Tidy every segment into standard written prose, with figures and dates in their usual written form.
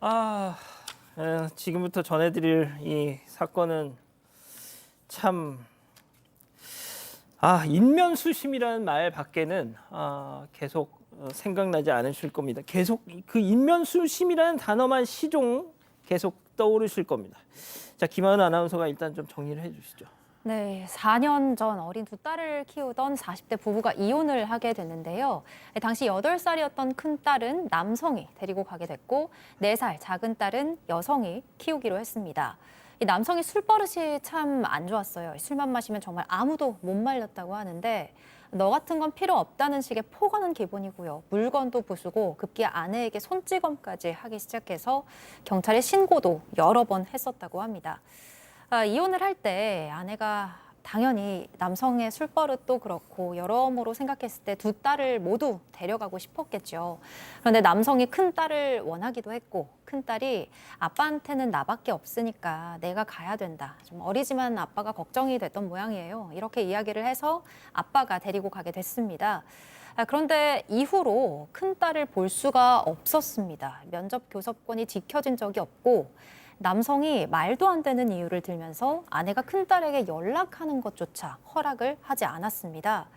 아, 지금부터 전해드릴 이 사건은 참, 인면수심이라는 말 밖에는 계속 생각나지 않으실 겁니다. 계속 그 인면수심이라는 단어만 시종 계속 떠오르실 겁니다. 자, 김하은 아나운서가 일단 좀 정리를 해주시죠. 네, 4년 전 어린 두 딸을 키우던 40대 부부가 이혼을 하게 됐는데요. 당시 8살이었던 큰 딸은 남성이 데리고 가게 됐고 4살 작은 딸은 여성이 키우기로 했습니다. 이 남성이 술버릇이 참 안 좋았어요. 술만 마시면 정말 아무도 못 말렸다고 하는데 너 같은 건 필요 없다는 식의 포가는 기본이고요. 물건도 부수고 급기야 아내에게 손찌검까지 하기 시작해서 경찰에 신고도 여러 번 했었다고 합니다. 이혼을 할 때 아내가 당연히 남성의 술버릇도 그렇고 여러모로 생각했을 때 두 딸을 모두 데려가고 싶었겠죠. 그런데 남성이 큰 딸을 원하기도 했고 큰 딸이 아빠한테는 나밖에 없으니까 내가 가야 된다. 좀 어리지만 아빠가 걱정이 됐던 모양이에요. 이렇게 이야기를 해서 아빠가 데리고 가게 됐습니다. 그런데 이후로 큰 딸을 볼 수가 없었습니다. 면접 교섭권이 지켜진 적이 없고 남성이 말도 안 되는 이유를 들면서 아내가 큰딸에게 연락하는 것조차 허락을 하지 않았습니다.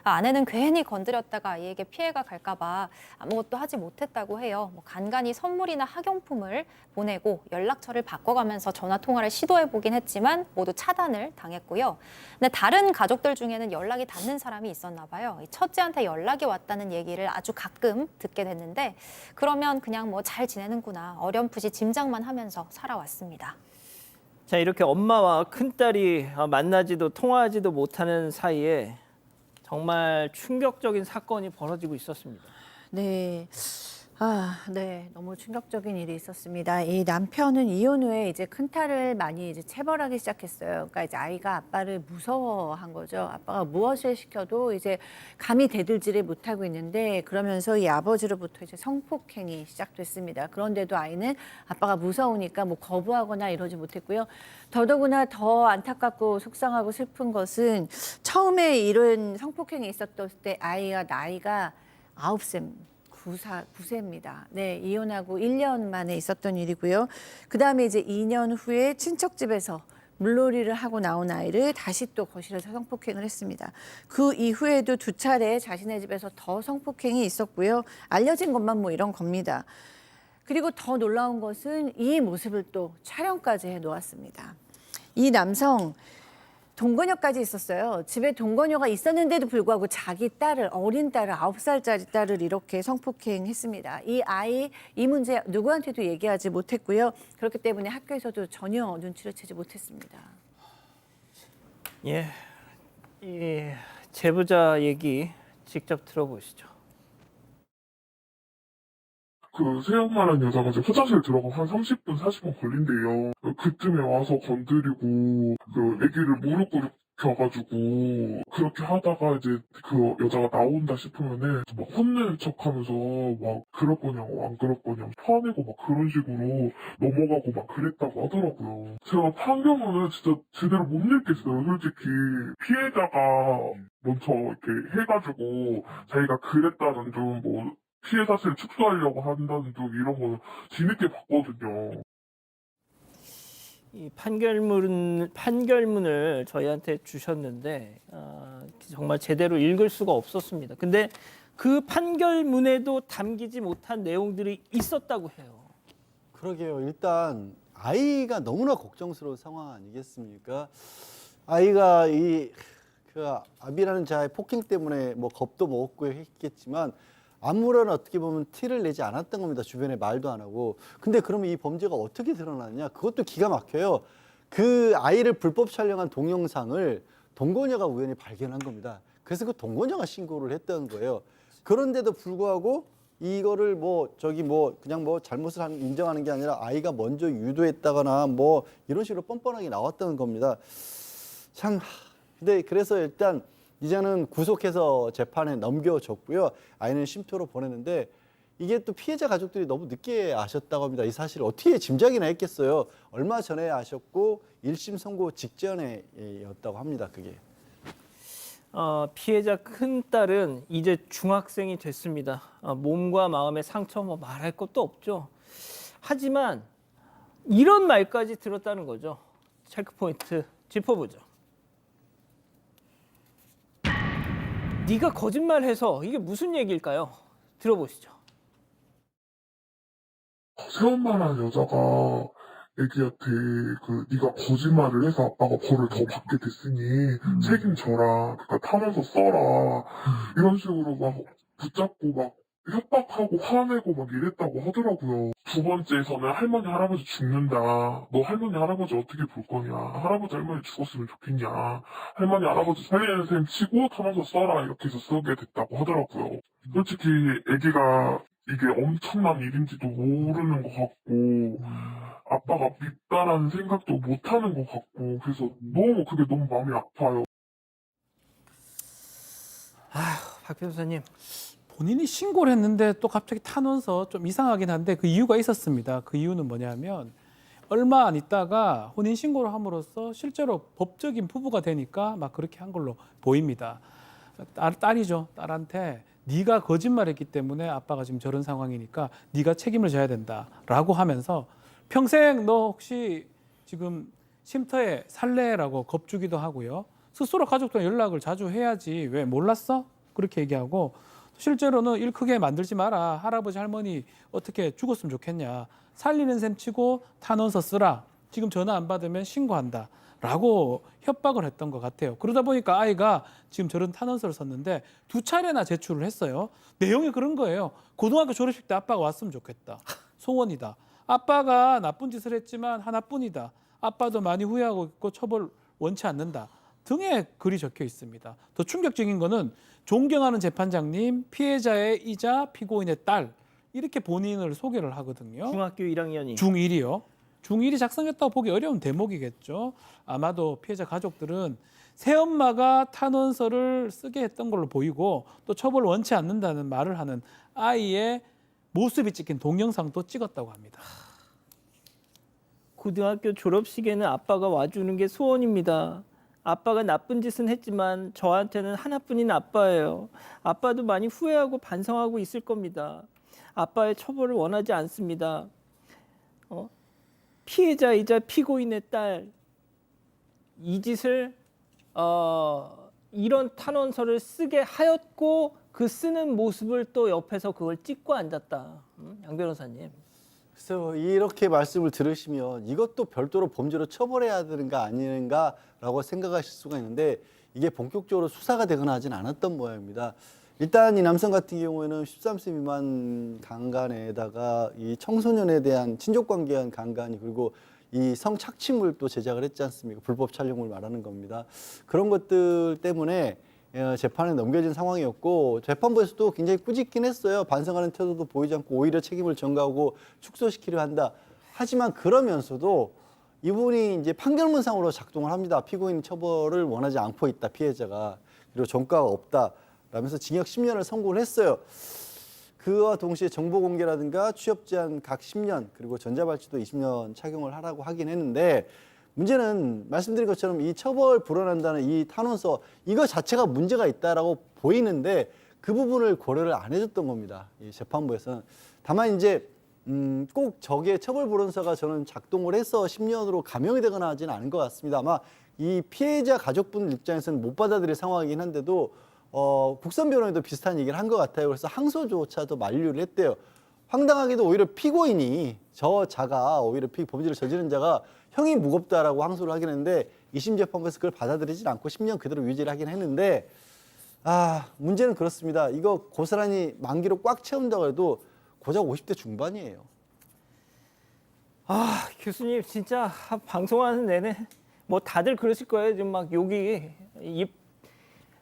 아내는 괜히 건드렸다가 아이에게 피해가 갈까 봐 아무것도 하지 못했다고 해요. 간간히 선물이나 학용품을 보내고 연락처를 바꿔가면서 전화 통화를 시도해 보긴 했지만 모두 차단을 당했고요. 근데 다른 가족들 중에는 연락이 닿는 사람이 있었나 봐요. 첫째한테 연락이 왔다는 얘기를 아주 가끔 듣게 됐는데 그러면 그냥 뭐 잘 지내는구나 어렴풋이 짐작만 하면서 살아왔습니다. 자, 이렇게 엄마와 큰딸이 만나지도 통화하지도 못하는 사이에 정말 충격적인 사건이 벌어지고 있었습니다. 네. 네. 너무 충격적인 일이 있었습니다. 이 남편은 이혼 후에 이제 큰딸을 많이 이제 체벌하기 시작했어요. 그러니까 이제 아이가 아빠를 무서워한 거죠. 아빠가 무엇을 시켜도 이제 감히 대들지를 못하고 있는데 그러면서 이 아버지로부터 이제 성폭행이 시작됐습니다. 그런데도 아이는 아빠가 무서우니까 뭐 거부하거나 이러지 못했고요. 더더구나 더 안타깝고 속상하고 슬픈 것은 처음에 이런 성폭행이 있었을 때 아이가 나이가 9세. 9세입니다. 네, 이혼하고 1년 만에 있었던 일이고요. 그 다음에 이제 2년 후에 친척집에서 물놀이를 하고 나온 아이를 다시 또 거실에서 성폭행을 했습니다. 그 이후에도 2차례 자신의 집에서 더 성폭행이 있었고요. 알려진 것만 뭐 이런 겁니다. 그리고 더 놀라운 것은 이 모습을 또 촬영까지 해 놓았습니다. 이 남성 동거녀까지 있었어요. 집에 동거녀가 있었는데도 불구하고 자기 딸을 어린 딸을 9살짜리 딸을 이렇게 성폭행했습니다. 이 아이 이 문제 누구한테도 얘기하지 못했고요. 그렇기 때문에 학교에서도 전혀 눈치를 채지 못했습니다. 예, 이 제보자 얘기 직접 들어보시죠. 그 새엄마라는 여자가 이제 화장실 들어가 한 30분, 40분 걸린대요. 그쯤에 와서 건드리고 그 아기를 무릎 꿇혀가지고 그렇게 하다가 이제 그 여자가 나온다 싶으면은 막 혼내는 척하면서 막 그럴 거냐고 안 그럴 거냐고 화내고 막 그런 식으로 넘어가고 막 그랬다고 하더라고요. 제가 판결문은 진짜 제대로 못 읽겠어요. 솔직히 피해자가 먼저 이렇게 해가지고 자기가 그랬다는 좀뭐 피해 사실을 축소하려고 한다는 둥 이런 거는 뒤늦게 봤거든요. 이 판결문을 저희한테 주셨는데 정말 제대로 읽을 수가 없었습니다. 근데 그 판결문에도 담기지 못한 내용들이 있었다고 해요. 그러게요. 일단 아이가 너무나 걱정스러운 상황 아니겠습니까? 아이가 그 아비라는 자의 폭행 때문에 뭐 겁도 먹었고 했겠지만 아무런 어떻게 보면 티를 내지 않았던 겁니다. 주변에 말도 안 하고. 근데 그러면 이 범죄가 어떻게 드러났냐? 그것도 기가 막혀요. 그 아이를 불법 촬영한 동영상을 동거녀가 우연히 발견한 겁니다. 그래서 그 동거녀가 신고를 했던 거예요. 그런데도 불구하고 이거를 그냥 잘못을 인정하는 게 아니라 아이가 먼저 유도했다거나 뭐 이런 식으로 뻔뻔하게 나왔다는 겁니다. 참, 근데 그래서 일단 이제는 구속해서 재판에 넘겨줬고요. 아이는 심표로 보내는데 이게 또 피해자 가족들이 너무 늦게 아셨다고 합니다. 이 사실을 어떻게 짐작이나 했겠어요. 얼마 전에 아셨고 1심 선고 직전에였다고 합니다. 그게. 피해자 큰딸은 이제 중학생이 됐습니다. 몸과 마음의 상처 뭐 말할 것도 없죠. 하지만 이런 말까지 들었다는 거죠. 체크 포인트 짚어보죠. 네가 거짓말해서 이게 무슨 얘기일까요? 들어보시죠. 새엄마라는 여자가 애기한테 네가 거짓말을 해서 아빠가 벌을 더 받게 됐으니 책임져라. 그러니까 타면서 써라. 이런 식으로 막 붙잡고 막 협박하고 화내고 막 이랬다고 하더라고요. 두 번째에서는 할머니 할아버지 죽는다. 너 할머니 할아버지 어떻게 볼 거냐. 할아버지 할머니 죽었으면 좋겠냐. 할머니 할아버지 살리는 셈 치고 타면서 써라. 이렇게 해서 쓰게 됐다고 하더라고요. 솔직히 애기가 이게 엄청난 일인지도 모르는 것 같고 아빠가 밉다라는 생각도 못하는 것 같고 그래서 그게 너무 마음이 아파요. 박 변호사님. 본인이 신고를 했는데 또 갑자기 탄원서 좀 이상하긴 한데 그 이유가 있었습니다. 그 이유는 뭐냐면 얼마 안 있다가 혼인 신고를 함으로써 실제로 법적인 부부가 되니까 막 그렇게 한 걸로 보입니다. 딸이죠. 딸한테 네가 거짓말했기 때문에 아빠가 지금 저런 상황이니까 네가 책임을 져야 된다라고 하면서 평생 너 혹시 지금 쉼터에 살래라고 겁주기도 하고요. 스스로 가족과 연락을 자주 해야지 왜 몰랐어? 그렇게 얘기하고 실제로는 일 크게 만들지 마라. 할아버지 할머니 어떻게 죽었으면 좋겠냐. 살리는 셈 치고 탄원서 쓰라. 지금 전화 안 받으면 신고한다. 라고 협박을 했던 것 같아요. 그러다 보니까 아이가 지금 저런 탄원서를 썼는데 2차례나 제출을 했어요. 내용이 그런 거예요. 고등학교 졸업식 때 아빠가 왔으면 좋겠다. 소원이다. 아빠가 나쁜 짓을 했지만 하나뿐이다. 아빠도 많이 후회하고 있고 처벌 원치 않는다. 등에 글이 적혀 있습니다. 더 충격적인 거는 존경하는 재판장님, 피해자의 이자 피고인의 딸 이렇게 본인을 소개를 하거든요. 중학교 1학년이. 중1이요. 중1이 작성했다고 보기 어려운 대목이겠죠. 아마도 피해자 가족들은 새엄마가 탄원서를 쓰게 했던 걸로 보이고 또 처벌 원치 않는다는 말을 하는 아이의 모습이 찍힌 동영상도 찍었다고 합니다. 고등학교 졸업식에는 아빠가 와주는 게 소원입니다. 아빠가 나쁜 짓은 했지만 저한테는 하나뿐인 아빠예요. 아빠도 많이 후회하고 반성하고 있을 겁니다. 아빠의 처벌을 원하지 않습니다. 피해자이자 피고인의 딸, 이 짓을 이런 탄원서를 쓰게 하였고 그 쓰는 모습을 또 옆에서 그걸 찍고 앉았다. 양 변호사님. 그래서 이렇게 말씀을 들으시면 이것도 별도로 범죄로 처벌해야 되는가 아닌가라고 생각하실 수가 있는데 이게 본격적으로 수사가 되거나 하진 않았던 모양입니다. 일단 이 남성 같은 경우에는 13세 미만 강간에다가 이 청소년에 대한 친족관계에 대한 강간이 그리고 이 성착취물 또 제작을 했지 않습니까? 불법 촬영을 말하는 겁니다. 그런 것들 때문에 재판에 넘겨진 상황이었고 재판부에서도 굉장히 꾸짖긴 했어요. 반성하는 태도도 보이지 않고 오히려 책임을 전가하고 축소시키려 한다. 하지만 그러면서도 이분이 이제 판결문상으로 작동을 합니다. 피고인 처벌을 원하지 않고 있다. 피해자가. 그리고 전과가 없다. 라면서 징역 10년을 선고를 했어요. 그와 동시에 정보 공개라든가 취업 제한 각 10년 그리고 전자발찌도 20년 착용을 하라고 하긴 했는데 문제는 말씀드린 것처럼 이 처벌 불어난다는 이 탄원서 이거 자체가 문제가 있다라고 보이는데 그 부분을 고려를 안 해줬던 겁니다. 이 재판부에서는. 다만 이제 꼭 저게 처벌 불원서가 저는 작동을 해서 10년으로 감형이 되거나 하지는 않은 것 같습니다. 아마 이 피해자 가족분 입장에서는 못 받아들일 상황이긴 한데도 국선 변호인도 비슷한 얘기를 한 것 같아요. 그래서 항소조차도 만류를 했대요. 황당하게도 오히려 피고인이 저 자가 오히려 범죄를 저지른 자가 형이 무겁다라고 항소를 하긴 했는데 2심 재판부에서 그걸 받아들이지 않고 10년 그대로 유지를 하긴 했는데 문제는 그렇습니다. 이거 고스란히 만기로 꽉 채운다고 해도 고작 50대 중반이에요. 교수님 진짜 방송하는 내내 뭐 다들 그러실 거예요. 지금 막 욕이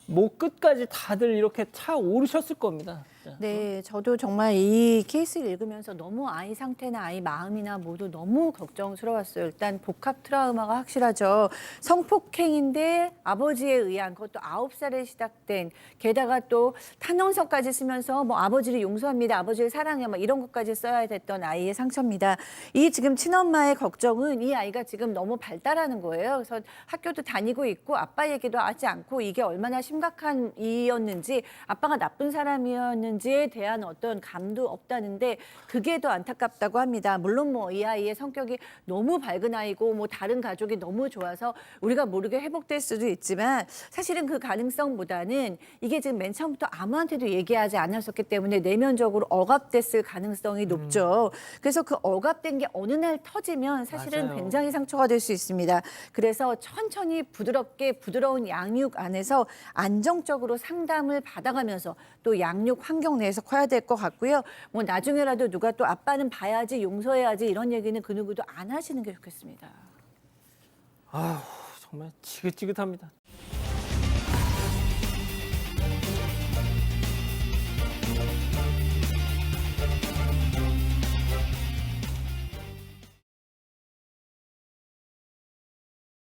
목 끝까지 다들 이렇게 차 오르셨을 겁니다. 진짜. 네, 저도 정말 이 케이스를 읽으면서 너무 아이 상태나 아이 마음이나 모두 너무 걱정스러웠어요. 일단 복합 트라우마가 확실하죠. 성폭행인데 아버지에 의한 그것도 9살에 시작된 게다가 또 탄원서까지 쓰면서 뭐 아버지를 용서합니다. 아버지를 사랑해 막 이런 것까지 써야 됐던 아이의 상처입니다. 이 지금 친엄마의 걱정은 이 아이가 지금 너무 발달하는 거예요. 그래서 학교도 다니고 있고 아빠 얘기도 하지 않고 이게 얼마나 심각한 이였는지 아빠가 나쁜 사람이었는지 되는지에 대한 어떤 감도 없다는데 그게 더 안타깝다고 합니다. 물론 뭐 이 아이의 성격이 너무 밝은 아이고 뭐 다른 가족이 너무 좋아서 우리가 모르게 회복될 수도 있지만 사실은 그 가능성보다는 이게 지금 맨 처음부터 아무한테도 얘기하지 않았었기 때문에 내면적으로 억압됐을 가능성이 높죠. 그래서 그 억압된 게 어느 날 터지면 사실은 맞아요. 굉장히 상처가 될 수 있습니다. 그래서 천천히 부드럽게 부드러운 양육 안에서 안정적으로 상담을 받아가면서 또 양육 환경 내에서 커야 될 것 같고요. 뭐 나중에라도 누가 또 아빠는 봐야지 용서해야지 이런 얘기는 그 누구도 안 하시는 게 좋겠습니다. 아휴, 정말 지긋지긋합니다.